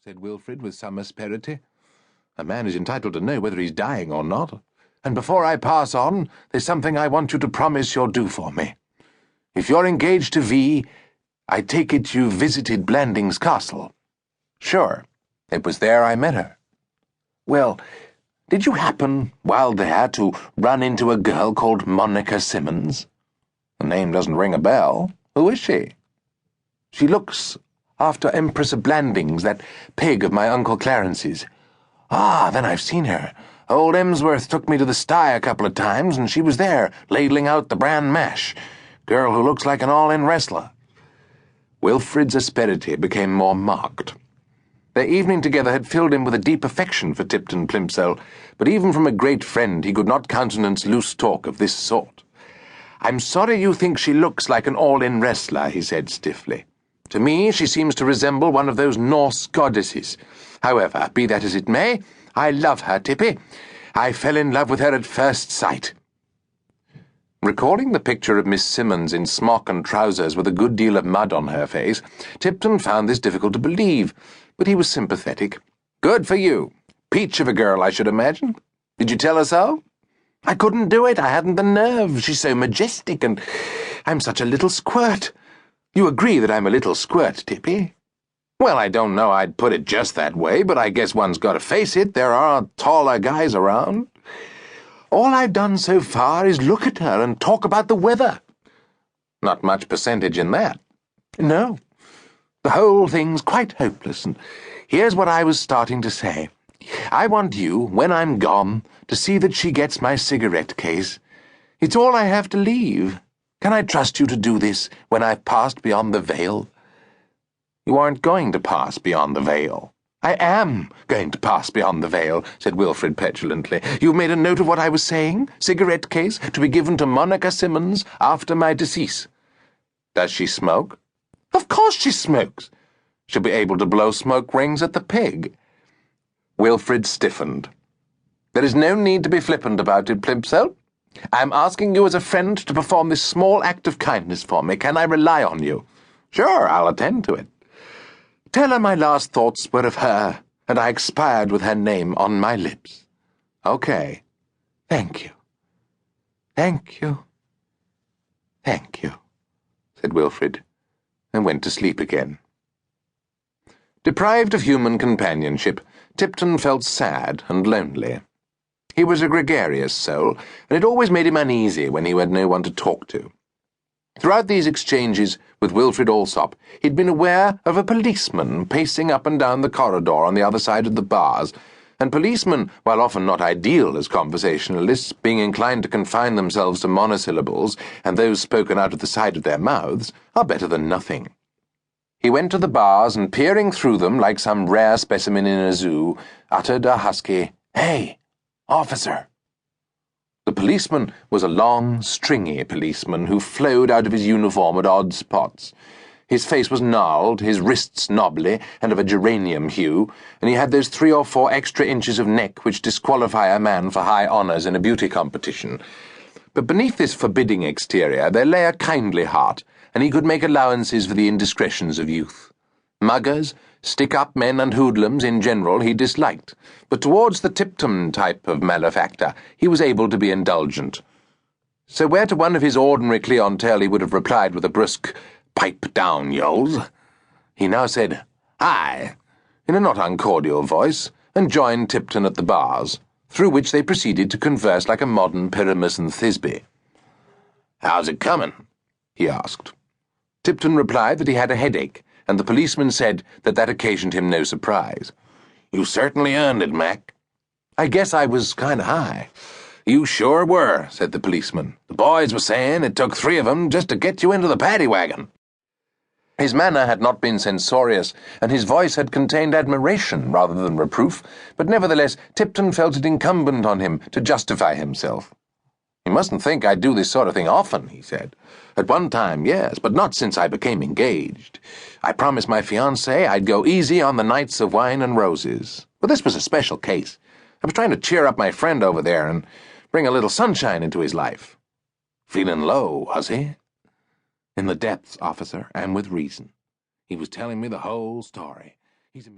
said Wilfrid with some asperity. "A man is entitled to know whether he's dying or not. And before I pass on, there's something I want you to promise you'll do for me. If you're engaged to V, I take it you visited Blandings Castle." "Sure. It was there I met her." "Well, did you happen, while there, to run into a girl called Monica Simmons?" "The name doesn't ring a bell. Who is she?" "She looks after Empress of Blandings, that pig of my Uncle Clarence's." "Ah, then I've seen her. Old Emsworth took me to the sty a couple of times, and she was there, ladling out the bran mash. Girl who looks like an all-in wrestler." Wilfrid's asperity became more marked. Their evening together had filled him with a deep affection for Tipton Plimsoll, but even from a great friend he could not countenance loose talk of this sort. "I'm sorry you think she looks like an all-in wrestler," he said stiffly. "To me she seems to resemble one of those Norse goddesses. However, be that as it may, I love her, Tippy. I fell in love with her at first sight." Recalling the picture of Miss Simmons in smock and trousers with a good deal of mud on her face, Tipton found this difficult to believe, but he was sympathetic. "Good for you. Peach of a girl, I should imagine. Did you tell her so?" "I couldn't do it. I hadn't the nerve. She's so majestic, and I'm such a little squirt. You agree that I'm a little squirt, Tippy?" "Well, I don't know I'd put it just that way, but I guess one's got to face it. There are taller guys around." "All I've done so far is look at her and talk about the weather." "Not much percentage in that." "No. The whole thing's quite hopeless, and here's what I was starting to say. I want you, when I'm gone, to see that she gets my cigarette case. It's all I have to leave. Can I trust you to do this when I've passed beyond the veil?" "You aren't going to pass beyond the veil." "I am going to pass beyond the veil," said Wilfrid petulantly. "You've made a note of what I was saying? Cigarette case to be given to Monica Simmons after my decease." "Does she smoke?" "Of course she smokes." "She'll be able to blow smoke rings at the pig." Wilfrid stiffened. "There is no need to be flippant about it, Plimsoll. I'm asking you as a friend to perform this small act of kindness for me. Can I rely on you?" "Sure, I'll attend to it." "Tell her my last thoughts were of her, and I expired with her name on my lips." "Okay." "Thank you. Thank you. Thank you," said Wilfrid, and went to sleep again. Deprived of human companionship, Tipton felt sad and lonely. He was a gregarious soul, and it always made him uneasy when he had no one to talk to. Throughout these exchanges with Wilfrid Alsop, he'd been aware of a policeman pacing up and down the corridor on the other side of the bars, and policemen, while often not ideal as conversationalists, being inclined to confine themselves to monosyllables and those spoken out of the side of their mouths, are better than nothing. He went to the bars and, peering through them like some rare specimen in a zoo, uttered a husky, "Hey, officer." The policeman was a long, stringy policeman who flowed out of his uniform at odd spots. His face was gnarled, his wrists knobbly and of a geranium hue, and he had those 3 or 4 extra inches of neck which disqualify a man for high honours in a beauty competition. But beneath this forbidding exterior there lay a kindly heart, and he could make allowances for the indiscretions of youth. Muggers, stick-up men and hoodlums in general he disliked, but towards the Tipton type of malefactor he was able to be indulgent. So where to one of his ordinary clientele he would have replied with a brusque, "Pipe down, yols," he now said, "Hi," in a not uncordial voice, and joined Tipton at the bars, through which they proceeded to converse like a modern Pyramus and Thisbe. "How's it coming?" he asked. Tipton replied that he had a headache, and the policeman said that occasioned him no surprise. "You certainly earned it, Mac." "I guess I was kind of high." "You sure were," said the policeman. "The boys were saying it took 3 of 'em just to get you into the paddy wagon." His manner had not been censorious, and his voice had contained admiration rather than reproof, but nevertheless Tipton felt it incumbent on him to justify himself. "You mustn't think I do this sort of thing often," he said. "At one time, yes, but not since I became engaged. I promised my fiancée I'd go easy on the nights of wine and roses. But this was a special case. I was trying to cheer up my friend over there and bring a little sunshine into his life." "Feeling low, was he?" "In the depths, officer, and with reason. He was telling me the whole story. He's a